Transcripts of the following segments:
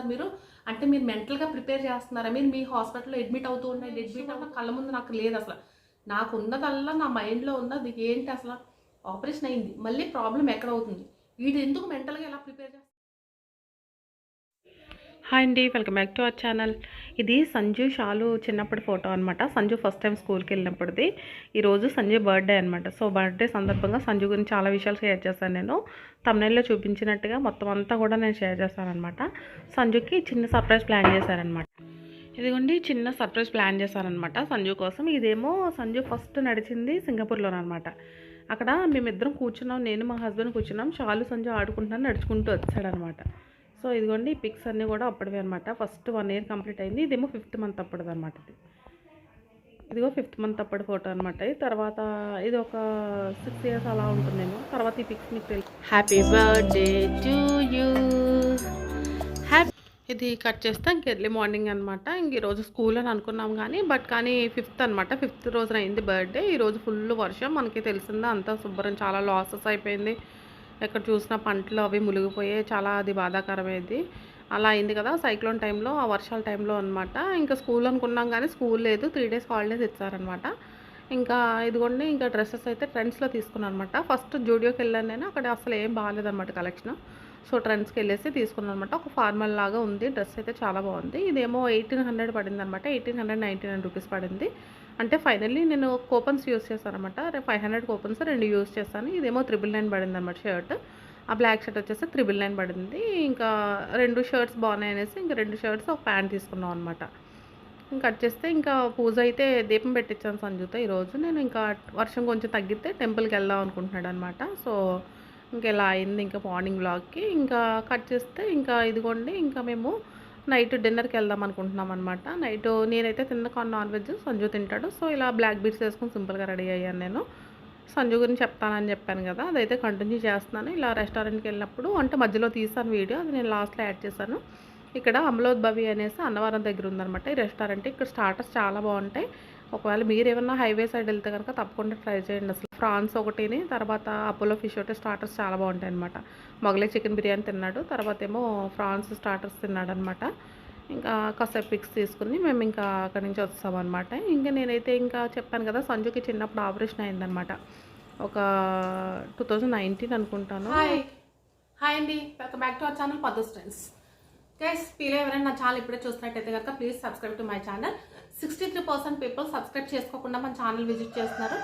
మీరు అంటే మీరు మెంటల్గా ప్రిపేర్ చేస్తున్నారా? మీరు మీ హాస్పిటల్లో అడ్మిట్ అవుతూ ఉన్నాయి, అడ్మిట్ అవ్వడం కళ్ళ ముందు నాకు లేదు అసలు. నాకు ఉన్నదల్లా నా మైండ్లో ఉన్నది ఏంటి అసలు, ఆపరేషన్ అయింది, మళ్ళీ ప్రాబ్లం ఎక్కడ అవుతుంది, వీడు ఎందుకు మెంటల్గా ఎలా ప్రిపేర్ చేస్తారు. హాయ్ అండి, welcome back to our channel. ఇది సంజు షాలు చిన్నప్పటి ఫోటో అనమాట. సంజు ఫస్ట్ టైం స్కూల్కి వెళ్ళినప్పుడుది. ఈరోజు సంజు బర్త్డే అనమాట. సో బర్త్డే సందర్భంగా సంజు గురించి చాలా విషయాలు షేర్ చేశాను. నేను తమ్నైల్లో చూపించినట్టుగా మొత్తం అంతా కూడా నేను షేర్ చేశానమాట. సంజుకి చిన్న సర్ప్రైజ్ ప్లాన్ చేశారనమాట. ఇదిగోండి చిన్న సర్ప్రైజ్ ప్లాన్ చేశారనమాట సంజు కోసం. ఇదేమో సంజు ఫస్ట్ నడిచింది సింగపూర్లోనమాట. అక్కడ మేమిద్దరం కూర్చున్నాం, నేను మా హస్బెండ్ కూర్చున్నాం. షాలు సంజు ఆడుకుంటున్నాను, నడుచుకుంటూ వచ్చాడనమాట. సో ఇదిగోండి ఈ పిక్స్ అన్నీ కూడా అప్పటివి అనమాట. ఫస్ట్ 1 year కంప్లీట్ అయింది. ఇదేమో 5th month అప్పటిది అనమాట. ఇదిగో 5th month అప్పటి ఫోటో అనమాట. తర్వాత ఇది ఒక 6 years అలా ఉంటుందేమో. తర్వాత ఈ పిక్స్ మీకు తెలుసు. Happy birthday to you. ఇది కట్ చేస్తే ఇంక ఎర్లీ మార్నింగ్ అనమాట. ఇంక ఈరోజు స్కూల్ అని అనుకున్నాం కానీ 5th అనమాట. 5th రోజున అయింది బర్త్డే. ఈరోజు ఫుల్ వర్షం, మనకి తెలిసిందా అంతా శుభ్రం, చాలా లాసెస్ అయిపోయింది. ఎక్కడ చూసినా పంటలు అవి మునిగిపోయాయి. చాలా అది బాధాకరమైంది. అలా అయింది కదా సైక్లోన్ టైంలో, ఆ వర్షాల టైంలో అనమాట. ఇంకా స్కూల్ అనుకున్నాం కానీ స్కూల్ లేదు, 3 days హాలిడేస్ ఇచ్చారనమాట. ఇంకా ఇదిగోండి ఇంకా డ్రెస్సెస్ అయితే ట్రెండ్స్లో తీసుకున్నాను అనమాట. ఫస్ట్ జూడియోకి వెళ్ళాను నేను, అక్కడ అసలు ఏం బాగాలేదన్నమాట కలెక్షన్. సో ట్రెండ్స్కి వెళ్ళేసి తీసుకున్నాను అనమాట. ఒక ఫార్మల్ లాగా ఉంది, డ్రెస్ అయితే చాలా బాగుంది. ఇదేమో 1800 పడింది అనమాట. 1899 రూపీస్ పడింది. అంటే ఫైనల్లీ నేను కూపన్స్ యూస్ చేశాను అనమాట. 500 కూపన్స్ 2 యూస్ చేశాను. ఇదేమో 999 పడింది అనమాట షర్ట్. ఆ బ్లాక్ షర్ట్ వచ్చేసి 999 పడింది. ఇంకా 2 షర్ట్స్ బాగున్నాయి అనేసి ఇంకా 2 షర్ట్స్ ఒక ప్యాంట్ తీసుకున్నాం అనమాట. ఇంకా వచ్చేస్తే ఇంకా పూజ అయితే దీపం పెట్టించాను సంజుతో ఈరోజు. నేను ఇంకా వర్షం కొంచెం తగ్గితే టెంపుల్కి వెళ్దాం అనుకుంటున్నాడు అనమాట. సో ఇంకెలా అయింది ఇంకా మార్నింగ్ వ్లాగ్కి. ఇంకా కట్ చేస్తే ఇంకా ఇదిగోండి ఇంకా మేము నైట్ డిన్నర్కి వెళ్దాం అనుకుంటున్నాం అనమాట. నైట్ నేనైతే నాన్ వెజ్, సంజు తింటాడు. సో ఇలా బ్లాక్ బీట్స్ వేసుకొని సింపుల్గా రెడీ అయ్యాను నేను. సంజు గురించి చెప్తానని చెప్పాను కదా, అదైతే కంటిన్యూ చేస్తున్నాను. ఇలా రెస్టారెంట్కి వెళ్ళినప్పుడు అంటే మధ్యలో తీసాను వీడియో, అది నేను లాస్ట్లో యాడ్ చేశాను. ఇక్కడ అమలోద్భవి అనేసి అన్నవరం దగ్గర ఉందన్నమాట ఈ రెస్టారెంట్. ఇక్కడ స్టార్టర్స్ చాలా బాగుంటాయి. ఒకవేళ మీరు ఏమన్నా హైవే సైడ్ వెళ్తే కనుక తప్పకుండా ట్రై చేయండి. అసలు ఫ్రాన్స్ ఒకటిని, తర్వాత అపోలో ఫిష్ ఒకటి స్టార్టర్స్ చాలా బాగుంటాయి అనమాట. మొగలై చికెన్ బిర్యానీ తిన్నాడు, తర్వాత ఏమో ఫ్రాన్స్ స్టార్టర్స్ తిన్నాడు అనమాట. ఇంకా కాసేపు పిక్స్ తీసుకుని మేము ఇంకా అక్కడి నుంచి వస్తామన్నమాట. ఇంకా నేనైతే ఇంకా చెప్పాను కదా సంజుకి చిన్నప్పుడు ఆపరేషన్ అయిందనమాట. ఒక 2019 అనుకుంటాను. హాయ్ అండి, welcome back to our channel Paddu's trends. Guys, మీరు ఎవరైనా నా ఛానల్ ఇప్పుడే చూస్తున్నట్టయితే కనుక please subscribe to my channel. 63% people subscribe చేసుకోకుండా మన ఛానల్ విజిట్ చేస్తున్నారు.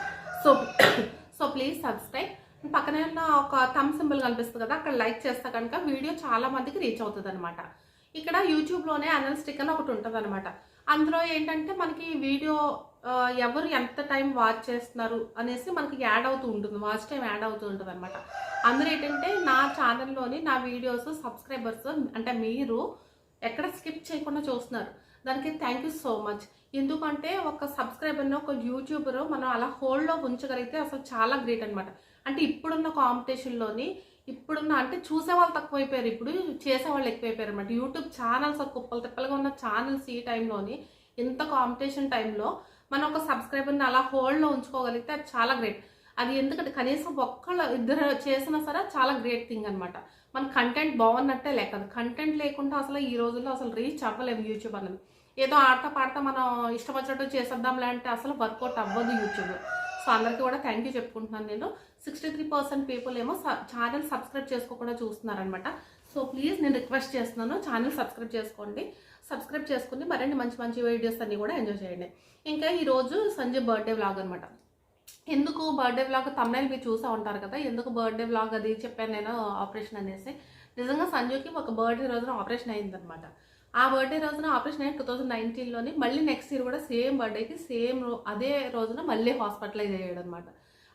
So please subscribe. పక్కనే ఉన్న ఒక థమ్ సింబల్ కనిపిస్తుంది కదా, అక్కడ లైక్ చేస్తే కనుక వీడియో చాలా మందికి రీచ్ అవుతుంది అనమాట. ఇక్కడ యూట్యూబ్లోనే అనలిస్టిక్ అని ఒకటి ఉంటుంది అనమాట. అందులో ఏంటంటే మనకి వీడియో ఎవరు ఎంత టైం వాచ్ చేస్తున్నారు అనేసి మనకి యాడ్ అవుతూ ఉంటుంది, వాచ్ టైం యాడ్ అవుతూ ఉంటుంది అనమాట. అందులో ఏంటంటే నా ఛానల్లోని నా వీడియోస్ సబ్స్క్రైబర్స్ అంటే మీరు ఎక్కడ స్కిప్ చేయకుండా చూస్తున్నారు, దానికి థ్యాంక్ యూ సో మచ్. ఎందుకంటే ఒక సబ్స్క్రైబర్ని ఒక యూట్యూబర్ మనం అలా హోల్డ్లో ఉంచగలిగితే అసలు చాలా గ్రేట్ అనమాట. అంటే ఇప్పుడున్న కాంపిటీషన్లోని ఇప్పుడున్న అంటే చూసేవాళ్ళు తక్కువైపోయారు, ఇప్పుడు చేసేవాళ్ళు ఎక్కువైపోయారు అనమాట. యూట్యూబ్ ఛానల్స్ కుప్పలు తిప్పలుగా ఉన్న ఛానల్స్ ఈ టైంలోని, ఇంత కాంపిటీషన్ టైంలో మనం ఒక సబ్స్క్రైబర్ని అలా హోల్డ్లో ఉంచుకోగలిగితే అది చాలా గ్రేట్. అది ఎందుకంటే కనీసం ఒక్కళ్ళు ఇద్దరు చేసినా సరే చాలా గ్రేట్ థింగ్ అనమాట. మన కంటెంట్ బాగున్నట్టే లేక, కంటెంట్ లేకుండా అసలు ఈ రోజుల్లో అసలు రీచ్ అవ్వలేము యూట్యూబ్ అనేది. ఏదో ఆడతా పాడతా మనం ఇష్టం వచ్చినట్టు చేసేద్దాంలే అంటే అసలు వర్కౌట్ అవ్వదు యూట్యూబ్. సో అందరికీ కూడా థ్యాంక్ యూ చెప్పుకుంటున్నాను నేను. 63% పీపుల్ ఏమో ఛానల్ సబ్స్క్రైబ్ చేసుకోకుండా చూస్తున్నారనమాట. సో ప్లీజ్ నేను రిక్వెస్ట్ చేస్తున్నాను, ఛానల్ సబ్స్క్రైబ్ చేసుకోండి. సబ్స్క్రైబ్ చేసుకుని మరిన్ని మంచి మంచి వీడియోస్ అన్నీ కూడా ఎంజాయ్ చేయండి. ఇంకా ఈరోజు సంజయ్ బర్త్డే వ్లాగ్ అనమాట. ఎందుకు బర్త్డే వ్లాగ్ తమ్నైల్ మీరు చూసా ఉంటారు కదా, ఎందుకు బర్త్డే వ్లాగ్ అది చెప్పాను నేను ఆపరేషన్ అనేసి. నిజంగా సంజుకి ఒక బర్త్డే రోజున ఆపరేషన్ అయిందనమాట. ఆ బర్త్డే రోజున ఆపరేషన్ అయ్యి 2019లోని మళ్ళీ నెక్స్ట్ ఇయర్ కూడా సేమ్ బర్త్డేకి సేమ్ అదే రోజున మళ్ళీ హాస్పిటలైజ్ అయ్యాడు అనమాట.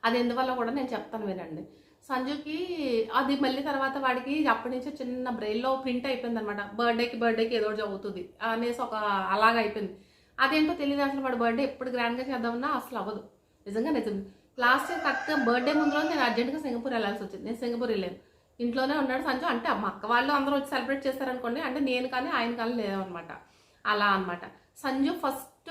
అది ఎందువల్ల కూడా నేను చెప్తాను వినండి. సంజుకి అది మళ్ళీ తర్వాత వాడికి అప్పటి నుంచి చిన్న బ్రెయిన్లో ప్రింట్ అయిపోయింది అనమాట. బర్త్డేకి ఏదో చదువుతుంది అనేసి ఒక అలాగ అయిపోయింది. అదేంటో తెలియదు అసలు. వాడు బర్త్డే ఎప్పుడు గ్రాండ్గా చేద్దామన్నా అసలు అవ్వదు. నిజంగా లాస్ట్ ఇయర్ కరెక్ట్గా బర్త్డే ముందు రోజు నేను అర్జెంట్గా సింగపూర్ వెళ్ళాల్సి వచ్చింది. నేను సింగపూర్ వెళ్ళాను, ఇంట్లోనే ఉన్నాడు సంజు. అంటే మా అక్క వాళ్ళు అందరూ వచ్చి సెలబ్రేట్ చేస్తారనుకోండి, అంటే నేను కానీ ఆయన కానీ లేదనమాట. అలా అనమాట. సంజు ఫస్ట్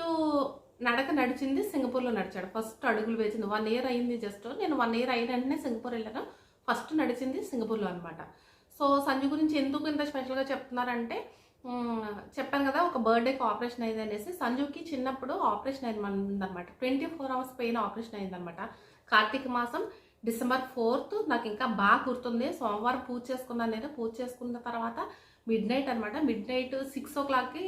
నడక నడిచింది సింగపూర్లో నడిచాడు. ఫస్ట్ అడుగులు వేసింది 1 year అయింది జస్ట్. నేను 1 year అయిన వెంటనే సింగపూర్ వెళ్ళాను. ఫస్ట్ నడిచింది సింగపూర్లో అనమాట. సో సంజు గురించి ఎందుకు ఇంత స్పెషల్గా చెప్తున్నారంటే, చెప్పాను కదా ఒక బర్త్డేకి ఆపరేషన్ అయింది అనేసి. సంజుకి చిన్నప్పుడు ఆపరేషన్ అయిందనమాట. 24 అవర్స్ పెయిన్ ఆపరేషన్ అయిందనమాట. కార్తీక మాసం డిసెంబర్ 4th నాకు ఇంకా బాగా గుర్తుంది. సోమవారం పూజ చేసుకున్నాను నేను. పూజ చేసుకున్న తర్వాత మిడ్ నైట్ అనమాట. మిడ్ నైట్ 6 o'clockకి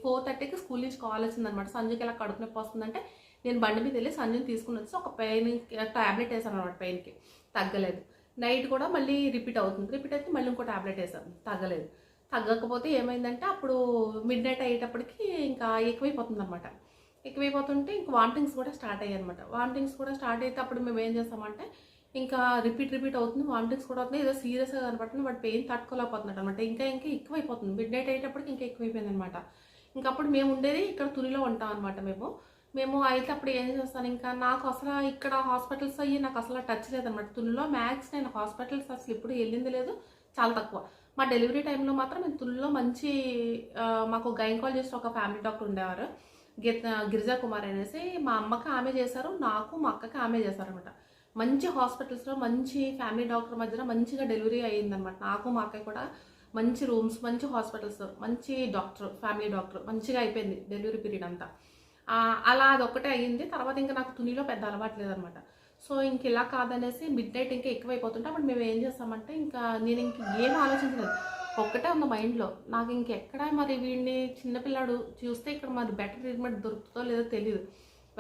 4:30కి స్కూల్ నుంచి కాల్ వచ్చిందనమాట. సంజుకి ఇలా కడుపు నొప్పి వస్తుందంటే నేను బండి మీద వెళ్ళి సంజుని తీసుకుని వచ్చి ఒక పెయిన్ ట్యాబ్లెట్ వేసాను అనమాట. పెయిన్కి తగ్గలేదు. నైట్ కూడా మళ్ళీ రిపీట్ అవుతుంది. రిపీట్ అయితే మళ్ళీ ఇంకో ట్యాబ్లెట్ వేసాను, తగ్గలేదు. తగ్గకపోతే ఏమైందంటే అప్పుడు మిడ్ నైట్ అయ్యేటప్పటికి ఇంకా ఎక్కువైపోతుంది అనమాట. ఎక్కువైపోతుంటే ఇంక వామిటింగ్స్ కూడా స్టార్ట్ అయ్యాయి అనమాట. వామిటింగ్స్ కూడా స్టార్ట్ అయితే అప్పుడు మేము ఏం చేస్తామంటే ఇంకా రిపీట్ అవుతుంది, వామిటింగ్స్ కూడా అవుతుంది. ఏదో సీరియస్గా కనపడుతుంది, బట్ పెయిన్ తట్టుకోలేకపోతున్నాడు అనమాట. ఇంకా ఎక్కువైపోతుంది. మిడ్ నైట్ అయ్యేటప్పటికి ఇంకా ఎక్కువైపోయింది అనమాట. ఇంకా అప్పుడు మేము ఉండేది ఇక్కడ తునిలో ఉంటాం అనమాట. మేము అయితే అప్పుడు ఏం చేస్తాను, ఇంకా నాకు అసలు ఇక్కడ హాస్పిటల్స్ అయ్యి నాకు అసలు టచ్ లేదనమాట. తునిలో మ్యాక్స్ నేను హాస్పిటల్స్ అసలు ఇప్పుడు వెళ్ళింది లేదు, చాలా తక్కువ. మా డెలివరీ టైంలో మాత్రం మేము తునిలో మంచి మాకు గైనకాలజిస్ట్ ఒక ఫ్యామిలీ డాక్టర్ ఉండేవారు, గిరిజా కుమార్ అనేసి. మా అమ్మకి ఆమె చేశారు, నాకు మా అక్కకి ఆమె చేశారనమాట. మంచి హాస్పిటల్స్లో మంచి ఫ్యామిలీ డాక్టర్ మధ్యన మంచిగా డెలివరీ అయ్యిందనమాట. నాకు మా అక్కకి కూడా మంచి రూమ్స్, మంచి హాస్పిటల్స్, మంచి డాక్టర్, ఫ్యామిలీ డాక్టర్, మంచిగా అయిపోయింది డెలివరీ పీరియడ్ అంతా. అలా అదొక్కటే అయ్యింది. తర్వాత ఇంకా నాకు తునిలో పెద్ద అలవాటు లేదనమాట. సో ఇంక ఇలా కాదనేసి మిడ్ నైట్ ఇంకా ఎక్కువైపోతుంటే అప్పుడు మేము ఏం చేస్తామంటే ఇంకా నేను ఇంక ఏం ఆలోచించలేదు, ఒక్కటే ఉన్న మైండ్లో. నాకు ఇంకెక్కడ మరి వీడిని చిన్నపిల్లాడు చూస్తే ఇక్కడ మరి బెటర్ ట్రీట్మెంట్ దొరుకుతుందో లేదో తెలియదు.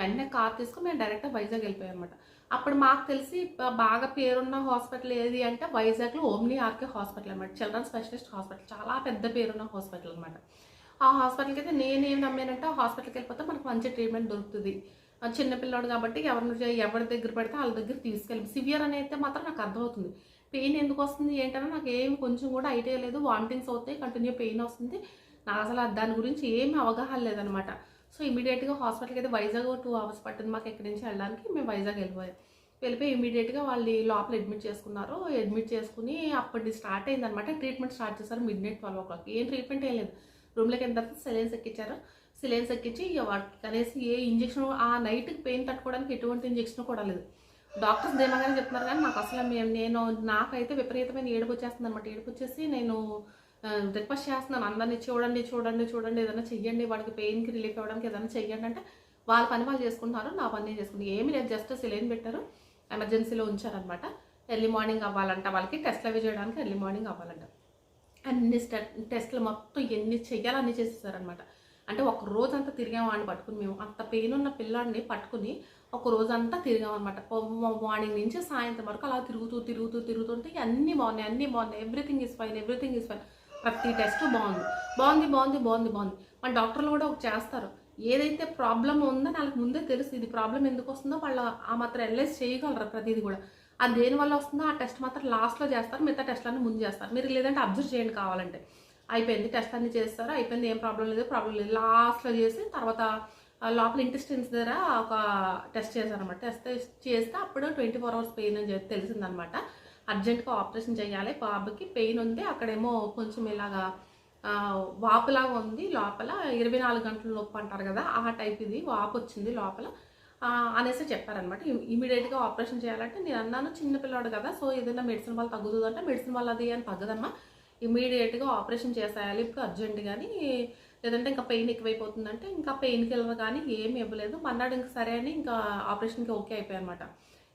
వెంటనే కార్ తీసుకుని మేము డైరెక్ట్గా వైజాగ్ వెళ్ళిపోయాం అనమాట. అప్పుడు మాకు తెలిసి బాగా పేరున్న హాస్పిటల్ ఏది అంటే వైజాగ్లో ఓమ్ని ఆర్కే హాస్పిటల్ అనమాట. చిల్డ్రన్ స్పెషలిస్ట్ హాస్పిటల్, చాలా పెద్ద పేరున్న హాస్పిటల్ అనమాట. ఆ హాస్పిటల్కి అయితే నేనేం నమ్మానంటే ఆ హాస్పిటల్కి వెళ్ళిపోతే మనకు మంచి ట్రీట్మెంట్ దొరుకుతుంది. చిన్నపిల్లాడు కాబట్టి ఎవరి దగ్గర పెడితే వాళ్ళ దగ్గర తీసుకెళ్ళి. సివియర్ అని అయితే మాత్రం నాకు అర్థమవుతుంది. పెయిన్ ఎందుకు వస్తుంది ఏంటన్నా నాకు ఏమి కొంచెం కూడా ఐడియా లేదు. వామిటింగ్స్ అవుతాయి, కంటిన్యూ పెయిన్ వస్తుంది. నాకు అసలు దాని గురించి ఏమి అవగాహన లేదనమాట. సో ఇమీడియట్గా హాస్పిటల్కి అయితే వైజాగ్ 2 hours పట్టింది మాకు ఎక్కడి నుంచి వెళ్ళడానికి. మేము వైజాగ్ వెళ్ళిపోయి ఇమీడియట్గా వాళ్ళు లోపల అడ్మిట్ చేసుకున్నారు. అడ్మిట్ చేసుకుని అప్పటి స్టార్ట్ అయిందనమాట. ట్రీట్మెంట్ స్టార్ట్ చేశారు మిడ్ నైట్ 12 o'clock. ఏం ట్రీట్మెంట్ ఏం లేదు. రూమ్లోకి వెళ్ళిన తర్వాత సెలైన్స్ ఎక్కించారు. సెలైన్స్ ఎక్కించి వాటికి కనేసి ఏ ఇంజక్షన్, ఆ నైట్కి పెయిన్ తట్టుకోవడానికి ఎటువంటి ఇంజక్షన్ కూడా లేదు. డాక్టర్స్ దేమగానే చెప్తున్నారు కానీ నాకు అసలు నాకైతే విపరీతమైన ఏడుపు వచ్చేస్తుంది అనమాట. ఏడుపు వచ్చేసి నేను రిక్వెస్ట్ చేస్తున్నాను అందరినీ, చూడండి ఏదైనా చెయ్యండి, వాడికి పెయిన్కి రిలీఫ్ అవ్వడానికి ఏదైనా చెయ్యండి అంటే వాళ్ళ పని వాళ్ళు చేసుకుంటున్నారు, నా పని నేను చేసుకుంటాను. ఏమీ లేదు, జస్ట్ సెలైన్ పెట్టారు, ఎమర్జెన్సీలో ఉంచారనమాట. ఎర్లీ మార్నింగ్ అవ్వాలంట వాళ్ళకి, టెస్ట్లు అవి చేయడానికి ఎర్లీ మార్నింగ్ అవ్వాలంట. అన్ని టెస్ట్లు మొత్తం ఎన్ని చెయ్యాలో అన్ని చేసేసారనమాట. అంటే ఒక రోజంతా తిరిగామని పట్టుకుని, మేము అంత పెయిన్ ఉన్న పిల్లాడిని పట్టుకుని ఒక రోజంతా తిరిగామన్నమాట. మార్నింగ్ నుంచి సాయంత్రం వరకు అలా తిరుగుతుంటే అన్నీ బాగున్నాయి. Everything is fine. ప్రతి టెస్ట్ బాగుంది. మన డాక్టర్లు కూడా ఒక చేస్తారు, ఏదైతే ప్రాబ్లం ఉందో వాళ్ళకి ముందే తెలుసు ఇది ప్రాబ్లం ఎందుకు వస్తుందో వాళ్ళు ఆ మాత్రం అనలైజ్ చేయగలరు ప్రతిదీ కూడా. అది దేనివల్ల వస్తుందో ఆ టెస్ట్ మాత్రం లాస్ట్లో చేస్తారు, మిగతా టెస్ట్లన్నీ ముందు చేస్తారు. మీరు లేదంటే అబ్జర్వ్ చేయండి కావాలంటే. అయిపోయింది, టెస్ట్ అన్ని చేస్తారు, అయిపోయింది, ఏం ప్రాబ్లం లేదు. లాస్ట్లో చేసి తర్వాత లోపల ఇంటెస్టైన్స్ దగ్గర ఒక టెస్ట్ చేశారనమాట. టెస్ట్ చేస్తే అప్పుడు 24 hours పెయిన్ అని చెప్పి తెలిసిందనమాట. అర్జెంట్గా ఆపరేషన్ చేయాలి, బాబుకి పెయిన్ ఉంది, అక్కడేమో కొంచెం ఇలాగా వాపులాగా ఉంది లోపల, 24 గంటల నొప్పి అంటారు కదా, ఆ టైప్ ఇది వాపు వచ్చింది లోపల అనేసి చెప్పారనమాట. ఇమీడియట్గా ఆపరేషన్ చేయాలంటే నేను అన్నాను చిన్నపిల్లాడు కదా, సో ఏదైనా మెడిసిన్ వల్ల తగ్గుతుందంటే మెడిసిన్ వల్ల అది అని తగ్గదమ్మా, ఇమీడియట్గా ఆపరేషన్ చేసేయాలి ఇప్పుడు అర్జెంట్, కానీ లేదంటే ఇంకా పెయిన్ ఎక్కువైపోతుందంటే ఇంకా పెయిన్ కిల్లర్ కానీ ఏమి ఇవ్వలేదు. మన్నాడు ఇంకా సరే అని ఇంకా ఆపరేషన్కి ఓకే అయిపోయాయి అనమాట.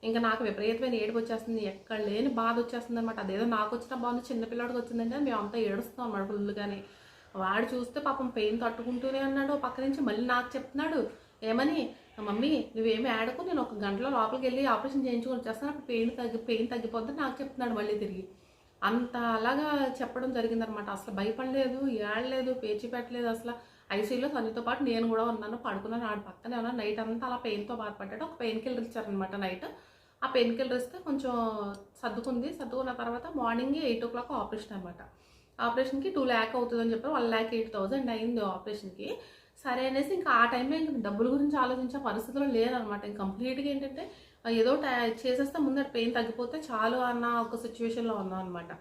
ఇంకా నాకు విపరీతమైన ఏడుపు వచ్చేస్తుంది, ఎక్కడ లేని బాధ వచ్చేస్తుంది అనమాట. అదేదో నాకు వచ్చిన బాధ చిన్నపిల్లాడికి వచ్చిందంటే మేము అంతా ఏడుస్తాం అన్నమాట ఫుల్గానే. వాడు చూస్తే పాపం పెయిన్ తట్టుకుంటూనే అన్నాడు. పక్క నుంచి మళ్ళీ నాకు చెప్తున్నాడు ఏమని, మమ్మీ నువ్వేమి ఆడకు, నేను 1 గంటలో లోపలికి వెళ్ళి ఆపరేషన్ చేయించుకొని వచ్చేస్తాను, అప్పుడు పెయిన్ తగ్గిపోద్దని నాకు చెప్తున్నాడు మళ్ళీ తిరిగి. అంత అలాగా చెప్పడం జరిగిందనమాట. అసలు భయపడలేదు, ఏడలేదు, పేచి పెట్టలేదు. అసలు ఐసీయూలో తనతో పాటు నేను కూడా ఉన్నాను, పడుకున్నాను, ఆడ పక్కనే ఉన్నాను. నైట్ అంతా అలా పెయిన్తో బాధపడ్డాడు. ఒక పెయిన్ కిల్లర్ ఇచ్చారనమాట నైట్. ఆ పెయిన్ కిల్లర్ ఇస్తే కొంచెం సర్దుకున్న తర్వాత మార్నింగ్ 8 o'clock ఆపరేషన్ అనమాట. ఆపరేషన్కి 2 lakh అవుతుందని చెప్పారు. 1,08,000 అయింది ఆపరేషన్కి. సరే అనేసి ఇంకా ఆ టైంలో ఇంకా డబ్బుల గురించి ఆలోచించే పరిస్థితుల్లో లేదనమాట. ఇంక కంప్లీట్గా ఏంటంటే ఏదో చేసేస్తే ముందు పెయిన్ తగ్గిపోతే చాలు అన్న ఒక సిచ్యువేషన్లో ఉన్నాం అనమాట.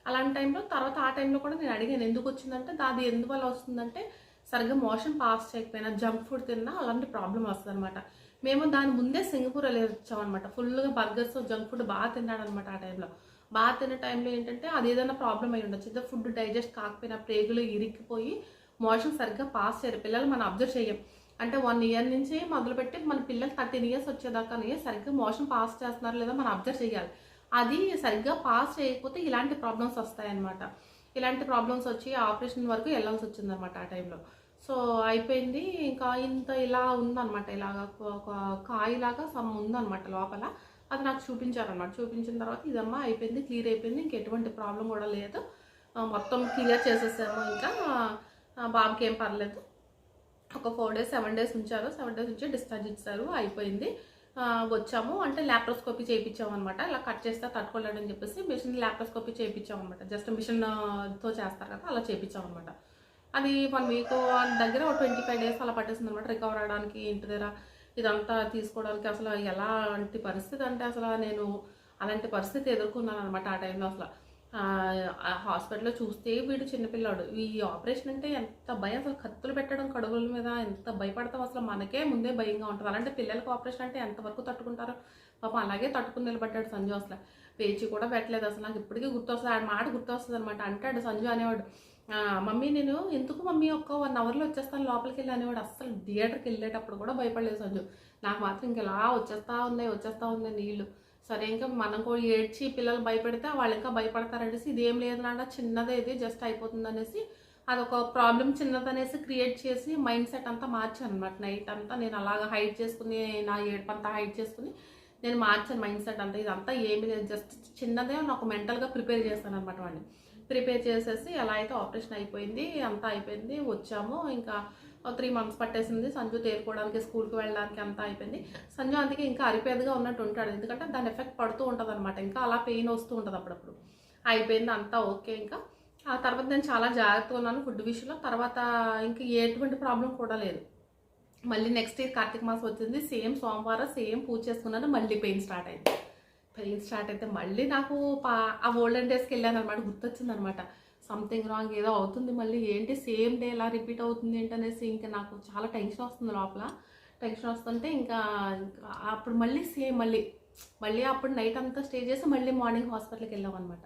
అలాంటి టైంలో తర్వాత ఆ టైంలో కూడా నేను అడిగాను ఎందుకు వచ్చిందంటే, అది ఎందువల్ల వస్తుందంటే సరిగ్గా మోషన్ పాస్ చేయకపోయినా, జంక్ ఫుడ్ తిన్నా అలాంటి ప్రాబ్లం వస్తుంది అనమాట. మేము దాని ముందే సింగపూర్ వెళ్ళి వచ్చామన్నమాట. ఫుల్గా బర్గర్స్ జంక్ ఫుడ్ బాగా తిన్నాడనమాట. ఆ టైంలో బాగా తినే టైంలో ఏంటంటే అది ఏదైనా ప్రాబ్లం అయి ఉండొచ్చు. ఏదో ఫుడ్ డైజెస్ట్ కాకపోయినా ప్రేగులో ఇరిక్కిపోయి మోషన్ సరిగ్గా పాస్ చేయరు పిల్లలు. మనం అబ్జర్వ్ చేయం. అంటే 1 ఇయర్ నుంచి మొదలుపెట్టి మన పిల్లలు 13 ఇయర్స్ వచ్చేదాకానే సరిగ్గా మోషన్ పాస్ చేస్తున్నారు లేదా మనం అబ్జర్వ్ చేయాలి. అది సరిగ్గా పాస్ చేయకపోతే ఇలాంటి ప్రాబ్లమ్స్ వస్తాయన్నమాట. ఇలాంటి ప్రాబ్లమ్స్ వచ్చి ఆపరేషన్ వరకు వెళ్ళాల్సి వచ్చిందనమాట ఆ టైంలో. సో అయిపోయింది. ఇంకా ఇంత ఇలా ఉందన్నమాట. ఇలాగ ఒక కాయలాగా సమ్ ఉందన్నమాట లోపల. అది నాకు చూపించారనమాట. చూపించిన తర్వాత ఇదమ్మా అయిపోయింది, క్లియర్ అయిపోయింది, ఇంక ఎటువంటి ప్రాబ్లం కూడా లేదు, మొత్తం క్లియర్ చేసేసాము. ఇంకా బాబుకి ఏం పర్లేదు. ఒక 4 డేస్ 7 డేస్ ఉంచారు. 7 డేస్ ఉంచి డిశ్చార్జ్ ఇచ్చారు. అయిపోయింది. వచ్చాము. అంటే ల్యాప్రోస్కోపీ చేయించాము అనమాట. ఇలా కట్ చేస్తే తట్టుకోలేడని చెప్పేసి మిషన్ ల్యాప్రోస్కోపీ చేయించాము అనమాట. జస్ట్ మిషన్తో చేస్తారు కదా, అలా చేయించాం అనమాట. అది 1 వీక్ దగ్గర 25 డేస్ అలా పట్టేసింది అనమాట రికవర్ అవడానికి. ఇంటి దగ్గర ఇదంతా తీసుకోవడానికి అసలు ఎలాంటి పరిస్థితి అంటే అసలు నేను అలాంటి పరిస్థితి ఎదుర్కొన్నాను అనమాట ఆ టైంలో. అసలు హాస్పిటల్లో చూస్తే వీడు చిన్నపిల్లాడు. ఈ ఆపరేషన్ అంటే ఎంత భయం, అసలు కత్తులు పెట్టడం కడుగుల మీద ఎంత భయపడతాం. అసలు మనకే ముందే భయంగా ఉంటుంది. అలాంటి పిల్లలకి ఆపరేషన్ అంటే ఎంతవరకు తట్టుకుంటారో పాపం. అలాగే తట్టుకుని నిలబడ్డాడు సంజు. అసలు పేచి కూడా పెట్టలేదు. అసలు నాకు ఇప్పటికీ గుర్తొస్తుంది, ఆ మాట గుర్తొస్తుంది అనమాట. అంటాడు సంజు అనేవాడు, మమ్మీ నేను ఎందుకు మమ్మీ ఒక్క 1 అవర్లో వచ్చేస్తాను లోపలికి వెళ్ళి అనేవాడు. అస్సలు థియేటర్కి వెళ్ళేటప్పుడు కూడా భయపడలేదు సంజు. నాకు మాత్రం ఇంక ఇలా వచ్చేస్తూ ఉన్నాయి నీళ్ళు. సరే ఇంకా మనం కూడా ఏడ్చి పిల్లలు భయపెడితే వాళ్ళు ఇంకా భయపడతారనేసి ఇదేం లేదు నాన్న చిన్నదే, ఇది జస్ట్ అయిపోతుంది అనేసి అదొక ప్రాబ్లం చిన్నదనేసి క్రియేట్ చేసి మైండ్ సెట్ అంతా మార్చాను అనమాట. నైట్ అంతా నేను అలాగ హైడ్ చేసుకుని, నా ఏడుపంతా హైడ్ చేసుకుని నేను మార్చాను మైండ్ సెట్ అంతా. ఇదంతా ఏమి లేదు, జస్ట్ చిన్నదే నాకు మెంటల్గా ప్రిపేర్ చేస్తాను అనమాట. వాడిని ప్రిపేర్ చేసేసి ఎలా అయితే ఆపరేషన్ అయిపోయింది, అంతా అయిపోయింది. వచ్చాము. ఇంకా 3 months పట్టేసింది సంజు తేరుకోవడానికి, స్కూల్కి వెళ్ళడానికి, అంతా అయిపోయింది. సంజు అందుకే ఇంకా అరిపేదగా ఉన్నట్టు ఉంటాడు, ఎందుకంటే దాని ఎఫెక్ట్ పడుతూ ఉంటుంది అనమాట. ఇంకా అలా పెయిన్ వస్తూ ఉంటుంది అప్పుడప్పుడు. అయిపోయింది అంతా ఓకే. ఇంకా ఆ తర్వాత నేను చాలా జాగ్రత్తగా ఉన్నాను ఫుడ్ విషయంలో. తర్వాత ఇంకా ఎటువంటి ప్రాబ్లం కూడా లేదు. మళ్ళీ నెక్స్ట్ ఇయర్ కార్తీక మాసం వచ్చింది. సేమ్ సోమవారం సేమ్ పూజ చేసుకున్నాను. మళ్ళీ పెయిన్ స్టార్ట్ అయింది. పెయిన్ స్టార్ట్ అయితే మళ్ళీ నాకు ఆ ఓల్డెన్ డేస్కి వెళ్ళాను అనమాట. గుర్తొచ్చింది అనమాట, సంథింగ్ రాంగ్ ఏదో అవుతుంది, మళ్ళీ ఏంటి సేమ్ డే ఎలా రిపీట్ అవుతుంది ఏంటనేసి ఇంకా నాకు చాలా టెన్షన్ వస్తుంది లోపల. టెన్షన్ వస్తుంటే ఇంకా అప్పుడు మళ్ళీ సేమ్ మళ్ళీ అప్పుడు నైట్ అంతా స్టే చేసి మళ్ళీ మార్నింగ్ హాస్పిటల్కి వెళ్ళాం అనమాట.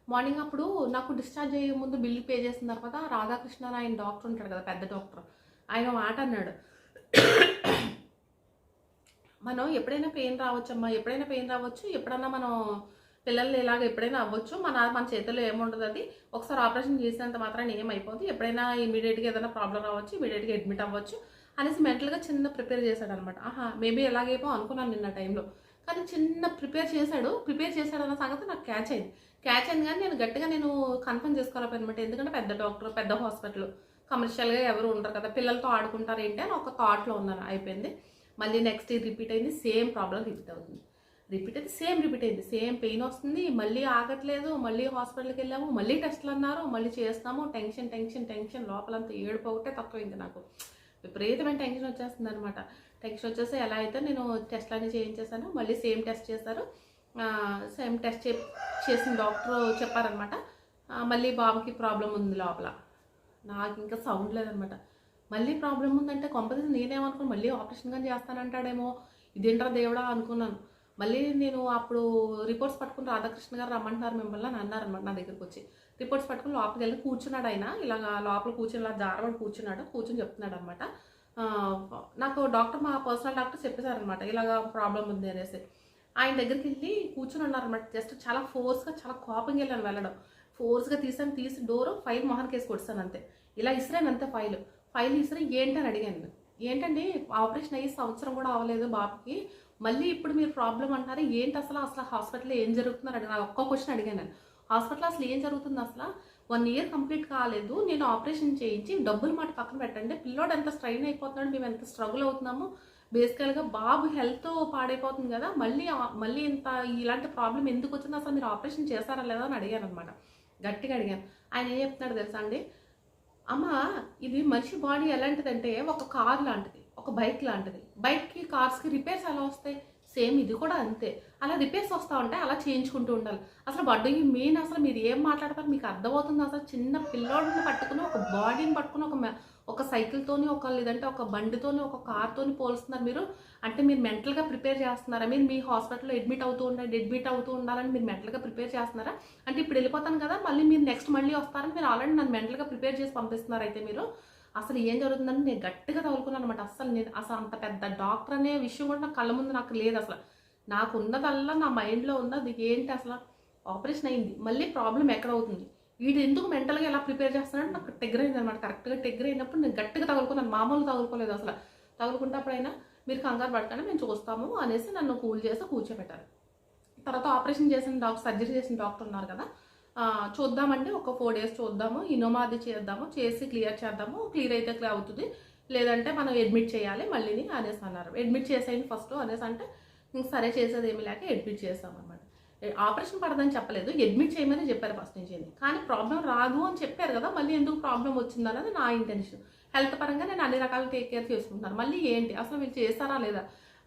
మార్నింగ్ అప్పుడు నాకు డిశ్చార్జ్ అయ్యే ముందు బిల్ పే చేసిన తర్వాత రాధాకృష్ణ ఆయన డాక్టర్ ఉంటాడు కదా, పెద్ద డాక్టర్, ఆయన మాట అన్నాడు, మనం ఎప్పుడైనా పెయిన్ రావచ్చమ్మా, ఎప్పుడైనా పెయిన్ రావచ్చు, ఎప్పుడన్నా మనం పిల్లలు ఇలాగ ఎప్పుడైనా అవ్వచ్చు, మన చేతుల్లో ఏముండదు, అది ఒకసారి ఆపరేషన్ చేసినంత మాత్రాన్ని ఏమైపోతుంది, ఎప్పుడైనా ఇమీడియట్గా ఏదైనా ప్రాబ్లం రావచ్చు, ఇమీడియట్గా అడ్మిట్ అవ్వచ్చు అనేసి మెంటల్గా చిన్న ప్రిపేర్ చేశాడు అనమాట. మేబీ ఎలాగేమో అనుకున్నాను నిన్న టైంలో, కానీ చిన్న ప్రిపేర్ చేశాడు అన్న సంగతి నాకు క్యాచ్ అయింది కానీ నేను గట్టిగా కన్ఫర్మ్ చేసుకోలేకపోయానమాట. ఎందుకంటే పెద్ద డాక్టర్, పెద్ద హాస్పిటల్, కమర్షియల్గా ఎవరు ఉండరు కదా, పిల్లలతో ఆడుకుంటారు ఏంటి అని ఒక థాట్లో ఉన్నాను. అయిపోయింది. మళ్ళీ నెక్స్ట్ రిపీట్ అయింది, సేమ్ ప్రాబ్లం రిపీట్ అవుతుంది. రిపీట్ అయింది, సేమ్ పెయిన్ వస్తుంది, మళ్ళీ ఆగట్లేదు. మళ్ళీ హాస్పిటల్కి వెళ్ళాము, మళ్ళీ టెస్ట్లు అన్నారు, మళ్ళీ చేస్తాము. టెన్షన్ లోపలంతా ఏడుపు ఒకటే తక్కువ. ఇంకా నాకు విపరీతమైన టెన్షన్ వచ్చేస్తుంది అనమాట. టెన్షన్ వచ్చేసి ఎలా అయితే నేను టెస్ట్లు అన్నీ చేయించేసాను. మళ్ళీ సేమ్ టెస్ట్ చేశారు. సేమ్ టెస్ట్ చేసిన డాక్టర్ చెప్పారనమాట, మళ్ళీ బాబుకి ప్రాబ్లం ఉంది లోపల. నాకు ఇంకా సౌండ్ లేదనమాట. మళ్ళీ ప్రాబ్లం ఉందంటే కొంపదీసి నేనేమనుకున్నాను, మళ్ళీ ఆపరేషన్ కానీ చేస్తానంటాడేమో, ఇదేంట్రా దేవుడా అనుకున్నాను. మళ్ళీ నేను అప్పుడు రిపోర్ట్స్ పట్టుకుని రాధాకృష్ణ గారు రమ్మంటున్నారు మిమ్మల్ని అని అన్నారనమాట. నా దగ్గరికి వచ్చి రిపోర్ట్స్ పట్టుకుని లోపలికి వెళ్ళి కూర్చున్నాడు. ఆయన ఇలాగ లోపల కూర్చుని ఇలా జారబడి కూర్చుని చెప్తున్నాడు అనమాట. నాకు డాక్టర్, మా పర్సనల్ డాక్టర్ చెప్పేశారనమాట ఇలాగ ప్రాబ్లం ఉంది అనేసి. ఆయన దగ్గరికి వెళ్ళి కూర్చుని ఉన్నారనమాట. జస్ట్ చాలా ఫోర్స్గా, చాలా కోపంగా వెళ్ళడం ఫోర్స్గా తీసి డోర్ ఫైల్ మొహానికి వేసి కొట్టాను అంతే. ఇలా ఇసిరాను అంతే. ఫైల్ ఇసిరి ఏంటని అడిగాను. ఏంటండి ఆపరేషన్ అయ్యి సంవత్సరం కూడా అవ్వలేదు బాబుకి, మళ్ళీ ఇప్పుడు మీరు ప్రాబ్లం అంటారు ఏంటి, అసలు హాస్పిటల్లో ఏం జరుగుతుందని అడిగిన ఒక్క క్వశ్చన్ అడిగాను నేను. హాస్పిటల్లో అసలు ఏం జరుగుతుంది, అసలు 1 year కంప్లీట్ కాలేదు, నేను ఆపరేషన్ చేయించి డబ్బులు మాట పక్కన పెట్టండి, పిల్లోడు ఎంత స్ట్రైన్ అయిపోతున్నాడు, మేము ఎంత స్ట్రగుల్ అవుతున్నాము, బేసికల్గా బాబు హెల్త్ పాడైపోతుంది కదా, మళ్ళీ ఇంత ఇలాంటి ప్రాబ్లం ఎందుకు వచ్చింది, అసలు మీరు ఆపరేషన్ చేస్తారా లేదా అని అడిగాను అనమాట. గట్టిగా అడిగాను. ఆయన ఏం చెప్తున్నాడు తెలుసా అండి, అమ్మ ఇది మనిషి బాడీ ఎలాంటిదంటే ఒక కార్ లాంటిది, ఒక బైక్ లాంటిది. బైక్కి, కార్స్కి రిపేర్స్ ఎలా వస్తాయి, సేమ్ ఇది కూడా అంతే. అలా రిపేర్స్ వస్తూ ఉంటాయి, అలా చేయించుకుంటూ ఉండాలి. అసలు బడ్డీ మెయిన్, అసలు మీరు ఏం మాట్లాడతారు మీకు అర్థమవుతుంది. అసలు చిన్న పిల్లోడిని పట్టుకుని, ఒక బాడీని పట్టుకుని, ఒక సైకిల్తోని లేదంటే ఒక బండితోని ఒక కార్తోని పోలుస్తున్నారు మీరు. అంటే మీరు మెంటల్గా ప్రిపేర్ చేస్తున్నారా? మీరు మీ హాస్పిటల్లో అడ్మిట్ అవుతూ ఉండాలని మీరు మెంటల్గా ప్రిపేర్ చేస్తున్నారా? అంటే ఇప్పుడు వెళ్ళిపోతాను కదా, మళ్ళీ మీరు నెక్స్ట్ మళ్ళీ వస్తారని మీరు ఆల్రెడీ నన్ను మెంటల్గా ప్రిపేర్ చేసి పంపిస్తున్నారు. అయితే మీరు అసలు ఏం జరుగుతుందని నేను గట్టిగా తగులుకున్నాను అనమాట. అసలు అంత పెద్ద డాక్టర్ అనే విషయం కూడా నాకు కళ్ళ ముందు నాకు లేదు. అసలు నాకు ఉన్నదల్లా నా మైండ్లో ఉన్నది ఏంటి, అసలు ఆపరేషన్ అయింది, మళ్ళీ ప్రాబ్లం ఎక్కడ అవుతుంది, వీడు ఎందుకు మెంటల్గా ఎలా ప్రిపేర్ చేస్తున్నాడు నాకు టెగ్గర్ అయింది అనమాట. కరెక్ట్గా టెగ్గర్ అయినప్పుడు నేను గట్టిగా తగులుకున్నాను, మామూలు తగులుకోలేదు. అసలు తగులుకుంటే అప్పుడైనా మీరు కంగారు పడకండి, మేము చూస్తాము అనేసి నన్ను కూల్ చేసి కూర్చోబెట్టారు. తర్వాత ఆపరేషన్ చేసిన సర్జరీ చేసిన డాక్టర్ ఉన్నారు కదా, చూద్దామండి ఒక 4 days చూద్దాము, ఇనోమా అది చేద్దాము, చేసి క్లియర్ చేద్దాము, క్లియర్ అయితే క్లియర్ అవుతుంది, లేదంటే మనం అడ్మిట్ చేయాలి మళ్ళీని అనేసి అన్నారు. అడ్మిట్ చేసేయండి ఫస్ట్ అనేసి అంటే ఇంక సరే చేసేది ఏమి లేక అడ్మిట్ చేస్తామన్నమాట. ఆపరేషన్ పడదని చెప్పలేదు, అడ్మిట్ చేయమని చెప్పారు ఫస్ట్ నుంచి. కానీ ప్రాబ్లం రాదు అని చెప్పారు కదా, మళ్ళీ ఎందుకు ప్రాబ్లం వచ్చిందన్నది నా ఇంటెన్షన్. హెల్త్ పరంగా నేను అన్ని రకాలు టేక్ కేర్ చేసుకుంటున్నాను, మళ్ళీ ఏంటి అసలు వీళ్ళు చేస్తారా లేదా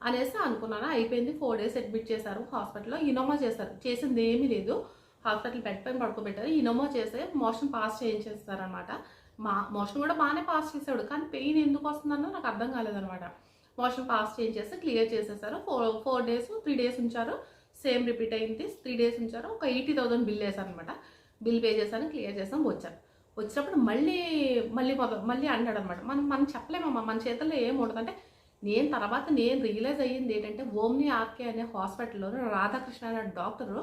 అనేసి అనుకున్నాను. అయిపోయింది, 4 days అడ్మిట్ చేశారు హాస్పిటల్లో. ఇనోమా చేశారు, చేసింది ఏమీ లేదు, హాస్పిటల్ బెడ్ పైన పడుకోబెట్టారు. ఇనోమా చేస్తే మోషన్ పాస్ చేయించేస్తారనమాట. మోషన్ కూడా బాగానే పాస్ చేశాడు, కానీ పెయిన్ ఎందుకు వస్తుందన్నో నాకు అర్థం కాలేదనమాట. మోషన్ పాస్ చేయించేస్తే క్లియర్ చేసేసారు. 4 days 3 days ఉంచారు, సేమ్ రిపీట్ అయింది. 3 days ఉంచారు, ఒక 80,000 బిల్ వేశారు అనమాట. బిల్ పే చేశాను, క్లియర్ చేసాం, వచ్చాను. వచ్చినప్పుడు మళ్ళీ అన్నాడు అనమాట. మనం చెప్పలేమమ్మా, మన చేతుల్లో ఏం ఉండదు అంటే. నేను రియలైజ్ అయ్యింది ఏంటంటే, ఓమ్ని ఆర్కే అనే హాస్పిటల్లో రాధాకృష్ణ అనే డాక్టరు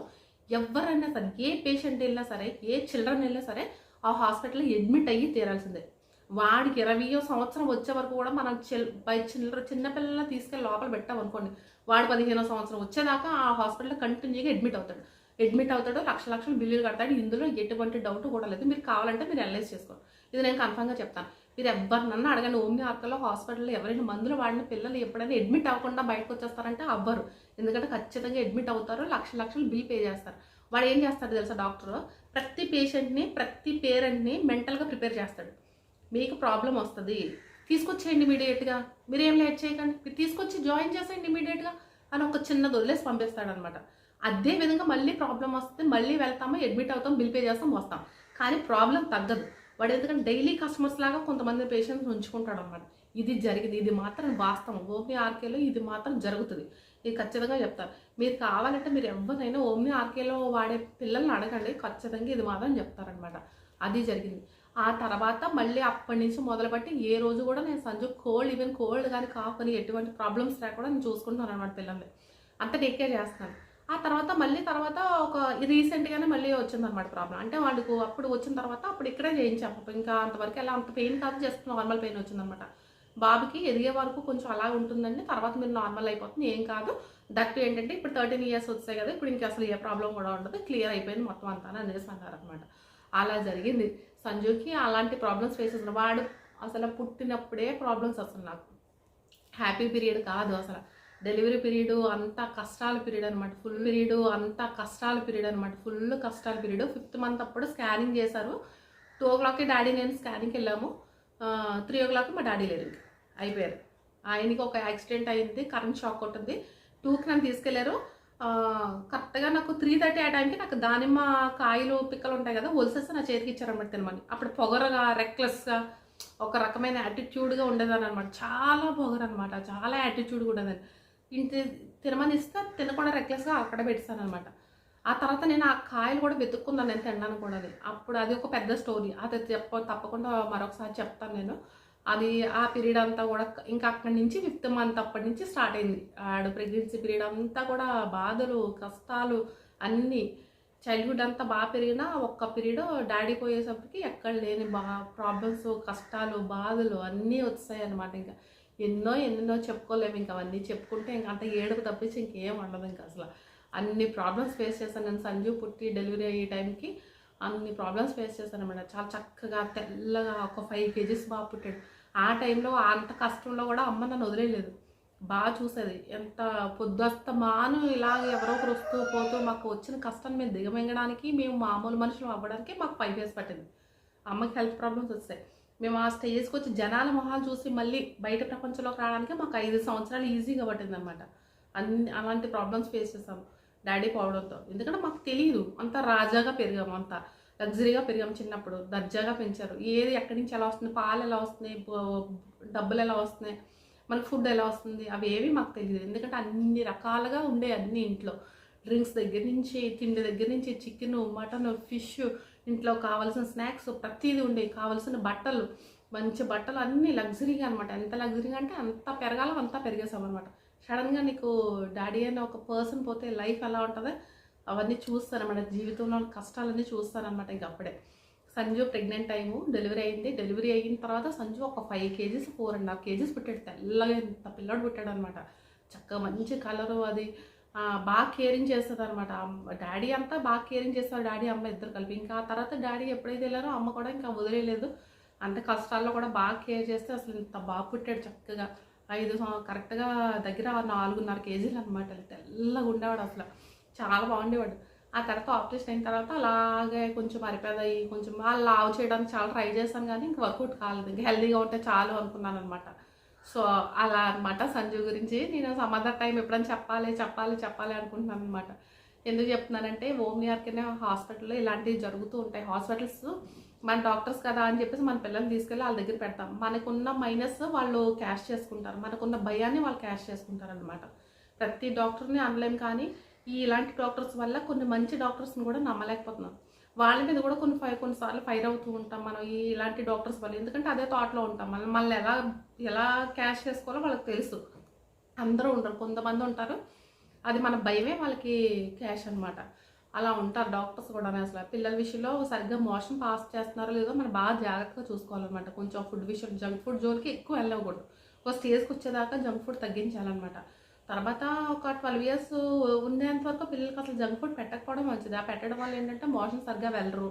ఎవరైనా సరే, ఏ పేషెంట్ వెళ్ళినా సరే, ఏ చిల్డ్రన్ వెళ్ళినా సరే ఆ హాస్పిటల్లో అడ్మిట్ అయ్యి తీరాల్సిందే. వాడికి 20వ సంవత్సరం వచ్చే వరకు కూడా మనం చిన్నపిల్లల్ని తీసుకెళ్ళి లోపల పెట్టామనుకోండి, వాడు 15వ సంవత్సరం వచ్చేదాకా ఆ హాస్పిటల్లో కంటిన్యూగా అడ్మిట్ అవుతాడు, లక్షలు బిల్లులు కడతాడు. ఇందులో ఎటువంటి డౌట్ కూడా లేదు. మీరు కావాలంటే మీరు అనలైజ్ చేసుకోండి, ఇది నేను కన్ఫర్మ్గా చెప్తాను. మీరు ఎవరినన్నా అడగండి, ఓమ్ని ఆర్కలో హాస్పిటల్లో ఎవరైనా మందులు వాడిన పిల్లలు ఎప్పుడైనా అడ్మిట్ అవ్వకుండా బయటకు వచ్చేస్తారంటే అవ్వరు. ఎందుకంటే ఖచ్చితంగా అడ్మిట్ అవుతారు, లక్షలు బిల్ పే చేస్తారు. వాడు ఏం చేస్తాడు తెలుసా డాక్టర్, ప్రతి పేషెంట్ని ప్రతి పేరెంట్ని మెంటల్గా ప్రిపేర్ చేస్తాడు. మీకు ప్రాబ్లం వస్తుంది, తీసుకొచ్చేయండి ఇమీడియట్గా, మీరేం లేట్ చేయకండి, మీరు తీసుకొచ్చి జాయిన్ చేసేయండి ఇమీడియట్గా అని ఒక చిన్నది వదిలేసి పంపిస్తాడనమాట. అదే విధంగా మళ్ళీ ప్రాబ్లం వస్తే మళ్ళీ వెళ్తాము, అడ్మిట్ అవుతాం, బిల్ పే చేస్తాం, వస్తాం, కానీ ప్రాబ్లం తగ్గదు. వాడు ఎందుకంటే డైలీ కస్టమర్స్ లాగా కొంతమంది పేషెంట్స్ ఉంచుకుంటాడు అనమాట. ఇది జరిగింది, ఇది మాత్రం వాస్తవం, ఓమ్ని ఆర్కేలో ఇది మాత్రం జరుగుతుంది, ఇది ఖచ్చితంగా చెప్తారు. మీరు కావాలంటే మీరు ఎవరైనా ఓమ్ని ఆర్కేలో వాడే పిల్లల్ని అడగండి, ఖచ్చితంగా ఇది మాత్రం చెప్తారనమాట. అది జరిగింది. ఆ తర్వాత మళ్ళీ అప్పటి నుంచి మొదలుపెట్టి ఏ రోజు కూడా నేను సంజు ఈవెన్ కోల్డ్ కానీ కాఫ్ కానీ ఎటువంటి ప్రాబ్లమ్స్ లేకుండా నేను చూసుకుంటున్నాను అనమాట. పిల్లల్ని అంత టేక్ కేర్ చేస్తున్నాను. ఆ తర్వాత ఒక రీసెంట్గానే మళ్ళీ వచ్చిందనమాట ప్రాబ్లం. అంటే వాళ్ళకు అప్పుడు వచ్చిన తర్వాత అప్పుడు ఇక్కడే చేయించాము. ఇంకా అంతవరకు ఎలా అంత పెయిన్ కాదు, జస్ట్ నార్మల్ పెయిన్ వచ్చిందనమాట. బాబుకి ఎదిగే వరకు కొంచెం అలా ఉంటుందండి, తర్వాత మీరు నార్మల్ అయిపోతుంది, ఏం కాదు. దట్టు ఏంటంటే ఇప్పుడు 13 years వచ్చాయి కదా, ఇప్పుడు ఇంకా అసలు ఏ ప్రాబ్లం కూడా ఉండదు, క్లియర్ అయిపోయింది మొత్తం అంతా అనేసి అన్నారు అనమాట. అలా జరిగింది సంజుకి. అలాంటి ప్రాబ్లమ్స్ ఫేస్ చేసిన వాడు అసలు పుట్టినప్పుడే ప్రాబ్లమ్స్ వస్తుంది. నాకు హ్యాపీ పీరియడ్ కాదు అసలు, డెలివరీ పీరియడ్ అంతా కష్టాల పీరియడ్ అనమాట. ఫుల్ కష్టాల పీరియడ్. 5th month అప్పుడు స్కానింగ్ చేశారు. 2 o'clockకి డాడీ నేను స్కానింగ్కి వెళ్ళాము. 3 o'clock మా డాడీ లేరు, అయిపోయారు. ఆయనకి ఒక యాక్సిడెంట్ అయింది, కరెంట్ షాక్ కొట్టింది. 2కి నన్ను తీసుకెళ్లారు. కరెక్ట్గా నాకు 3:30 ఆ టైంకి నాకు దానిమ్మ కాయలు పిక్కలు ఉంటాయి కదా, ఒలిసేసి నా చేతికి ఇచ్చారనమాట తినమని. అప్పుడు పొగరగా రెక్లెస్గా ఒక రకమైన యాటిట్యూడ్గా ఉండేదాన్ని అనమాట. చాలా పొగరు అనమాట, చాలా యాటిట్యూడ్గా ఉండేదాన్ని. ఇంటి తినమని ఇస్తే తినకుండా రెక్లెస్గా అక్కడ పెట్టాను అనమాట. ఆ తర్వాత నేను ఆ కాయలు కూడా వెతుక్కున్నాను, నేను తినడానికి కూడా. అప్పుడు అది ఒక పెద్ద స్టోరీ, అది తప్పకుండా మరొకసారి చెప్తాను నేను. అది ఆ పీరియడ్ అంతా కూడా ఇంకా అక్కడి నుంచి 5th month అప్పటి నుంచి స్టార్ట్ అయింది. ఆడు ప్రెగ్నెన్సీ పీరియడ్ అంతా కూడా బాధలు కష్టాలు అన్నీ. చైల్డ్హుడ్ అంతా బాగా పెరిగినా ఒక్క పీరియడ్ డాడీ పోయేసరికి ఎక్కడ లేని ప్రాబ్లమ్స్, కష్టాలు, బాధలు అన్నీ వచ్చాయి అనమాట. ఇంకా ఎన్నో చెప్పుకోలేము, ఇంకా అవన్నీ చెప్పుకుంటే ఇంకా అంత ఏడుపు తప్పించి ఇంకేం ఉండదు. ఇంకా అసలు అన్ని ప్రాబ్లమ్స్ ఫేస్ చేశాను నేను. సంజు పుట్టి డెలివరీ అయ్యే టైంకి అన్ని ప్రాబ్లమ్స్ ఫేస్ చేశాను అనమాట. చాలా చక్కగా తెల్లగా ఒక 5 kgs బాగా పుట్టాడు. ఆ టైంలో అంత కష్టంలో కూడా అమ్మ నన్ను వదిలేయలేదు, బాగా చూసేది. ఎంత పొద్దుస్తమాను ఇలాగ ఎవరో ఒకరు వస్తూ పోతూ మాకు వచ్చిన కష్టాన్ని మేము దిగమింగడానికి, మేము మామూలు మనుషులు అవ్వడానికి మాకు 5 years పట్టింది. అమ్మకి హెల్త్ ప్రాబ్లమ్స్ వచ్చాయి. మేము ఆ స్టేజ్కి వచ్చి జనాల మొహాలు చూసి మళ్ళీ బయట ప్రపంచంలోకి రావడానికి మాకు 5 సంవత్సరాలు ఈజీగా పట్టింది అనమాట. అలాంటి ప్రాబ్లమ్స్ ఫేస్ చేసాము డాడీ పోవడంతో. ఎందుకంటే మాకు తెలియదు, అంత రాజాగా పెరిగాము, అంతా లగ్జరీగా పెరిగాం చిన్నప్పుడు, దర్జాగా పెంచారు. ఏది ఎక్కడి నుంచి ఎలా వస్తుంది, పాలు ఎలా వస్తున్నాయి, డబ్బులు ఎలా వస్తున్నాయి, మనకు ఫుడ్ ఎలా వస్తుంది, అవి ఏవి మాకు తెలియదు. ఎందుకంటే అన్ని రకాలుగా ఉండే అన్ని ఇంట్లో, డ్రింక్స్ దగ్గర నుంచి, తిండి దగ్గర నుంచి, చికెను, మటన్, ఫిష్, ఇంట్లో కావాల్సిన స్నాక్స్ ప్రతిదీ ఉండేవి. కావాల్సిన బట్టలు, మంచి బట్టలు అన్నీ లగ్జరీగా అనమాట. ఎంత లగ్జరీగా అంటే అంత పెరగాలో అంతా పెరిగేసాం అనమాట. సడన్గా నీకు డాడీ అనే ఒక పర్సన్ పోతే లైఫ్ ఎలా ఉంటుందో అవన్నీ చూస్తారన్నమాట. జీవితంలో కష్టాలన్నీ చూస్తారనమాట. ఇంక అప్పుడే సంజు ప్రెగ్నెంట్ టైము, డెలివరీ అయింది. డెలివరీ అయిన తర్వాత సంజు ఒక 5 kgs 4.5 kgs పుట్టాడు. తెల్లగా ఇంత పిల్లడు పుట్టాడు అనమాట. చక్కగా మంచి కలరు, అది బాగా కేరింగ్ చేస్తుంది అనమాట. డాడీ అంతా బాగా కేరింగ్ చేస్తారు, డాడీ అమ్మ ఇద్దరు కలిపి. ఇంకా ఆ తర్వాత డాడీ ఎప్పుడైతే వెళ్ళారో అమ్మ కూడా ఇంకా వదిలేదు. అంత కష్టాల్లో కూడా బాగా కేర్ చేస్తే అసలు ఇంత బాగా పుట్టాడు చక్కగా. కరెక్ట్గా దగ్గర 4.5 kgs అనమాట. తెల్లగా ఉండేవాడు, అసలు చాలా బాగుండేవాడు. ఆ తర్వాత ఆపరేషన్ అయిన తర్వాత అలాగే కొంచెం అరిపేదయ్యి కొంచెం లావు చేయడానికి చాలా ట్రై చేశాను, కానీ ఇంక వర్కౌట్ కాలేదు. ఇంకా హెల్దీగా ఉంటే చాలు అనుకున్నాను అనమాట. సో అలా అనమాట సంజు గురించి నేను సమ్ అదర్ టైం ఎప్పుడైనా చెప్పాలి అనుకుంటున్నాను అనమాట. ఎందుకు చెప్తున్నానంటే న్యూయార్క్ అనే హాస్పిటల్లో ఇలాంటివి జరుగుతూ ఉంటాయి. హాస్పిటల్స్ మన డాక్టర్స్ కదా అని చెప్పేసి మన పిల్లల్ని తీసుకెళ్ళి వాళ్ళ దగ్గర పెడతాం. మనకున్న మైనస్ వాళ్ళు క్యాష్ చేసుకుంటారు, మనకున్న భయాన్ని వాళ్ళు క్యాష్ చేసుకుంటారు అనమాట. ప్రతి డాక్టర్ని అనలేం, కానీ ఇలాంటి డాక్టర్స్ వల్ల కొన్ని మంచి డాక్టర్స్ని కూడా నమ్మలేకపోతున్నాం. వాళ్ళ మీద కూడా కొన్నిసార్లు ఫైర్ అవుతూ ఉంటాం మనం ఇలాంటి డాక్టర్స్ వల్ల. ఎందుకంటే అదే థాట్లో ఉంటాం. మనల్ని ఎలా క్యాష్ చేసుకోవాలో వాళ్ళకి తెలుసు. అందరూ ఉండరు, కొంతమంది ఉంటారు. అది మన భయమే వాళ్ళకి క్యాష్ అనమాట. అలా ఉంటారు డాక్టర్స్ కూడా. అసలు పిల్లల విషయంలో సరిగ్గా మోషన్ పాస్ చేస్తున్నారో లేదో మనం బాగా జాగ్రత్తగా చూసుకోవాలన్నమాట. కొంచెం ఫుడ్ విషయం, జంక్ ఫుడ్ జోలికి ఎక్కువ వెళ్ళకూడదు. ఒక స్టేజ్కి వచ్చేదాకా జంక్ ఫుడ్ తగ్గించాలన్నమాట. తర్వాత ఒక 12 years ఉండేంత వరకు పిల్లలకి అసలు జంక్ ఫుడ్ పెట్టకపోవడం మంచిది. ఆ పెట్టడం వల్ల ఏంటంటే మోషన్ సరిగ్గా వెళ్ళరు,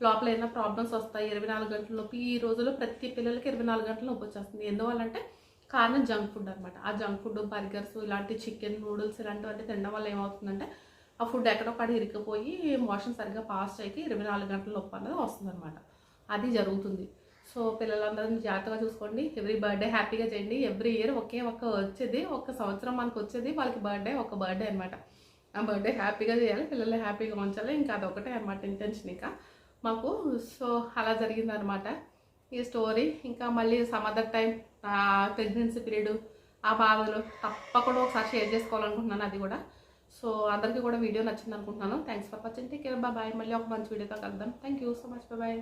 లోపల ఏమైనా ప్రాబ్లమ్స్ వస్తాయి. 24 గంటల నొప్పి. ఈ రోజుల్లో ప్రతి పిల్లలకి 24 గంటల నొప్పి వచ్చేస్తుంది. ఎందువల్లంటే కారణం జంక్ ఫుడ్ అనమాట. ఆ జంక్ ఫుడ్, బర్గర్స్, ఇలాంటి చికెన్, నూడిల్స్ ఇలాంటివన్నీ తినడం వల్ల ఏమవుతుందంటే ఆ ఫుడ్ ఎక్కడొక్కడ ఇరికిపోయి మోషన్ సరిగ్గా పాస్ చేయకి 24 గంటల నొప్పి అనేది వస్తుంది అనమాట. అది జరుగుతుంది. సో పిల్లలందరినీ జాగ్రత్తగా చూసుకోండి. ఎవ్రీ బర్త్డే హ్యాపీగా చేయండి. ఎవ్రీ ఇయర్ ఒక సంవత్సరం మనకు వచ్చేది, వాళ్ళకి ఒక బర్త్డే అనమాట. ఆ బర్త్డే హ్యాపీగా చేయాలి, పిల్లల్ని హ్యాపీగా ఉంచాలి. ఇంకా అదొకటే అనమాట ఇంటెన్షన్ ఇంకా మాకు. సో అలా జరిగిందనమాట ఈ స్టోరీ. ఇంకా మళ్ళీ some other time pregnancy period, ఆ బాధలు తప్పకుండా ఒకసారి షేర్ చేసుకోవాలనుకుంటున్నాను అది కూడా. సో అందరికీ కూడా వీడియో నచ్చింది అనుకుంటున్నాను. Thanks for watching. Take care, bye. మళ్ళీ ఒక మంచి వీడియోతో కలుద్దాం. Thank you so much, bye.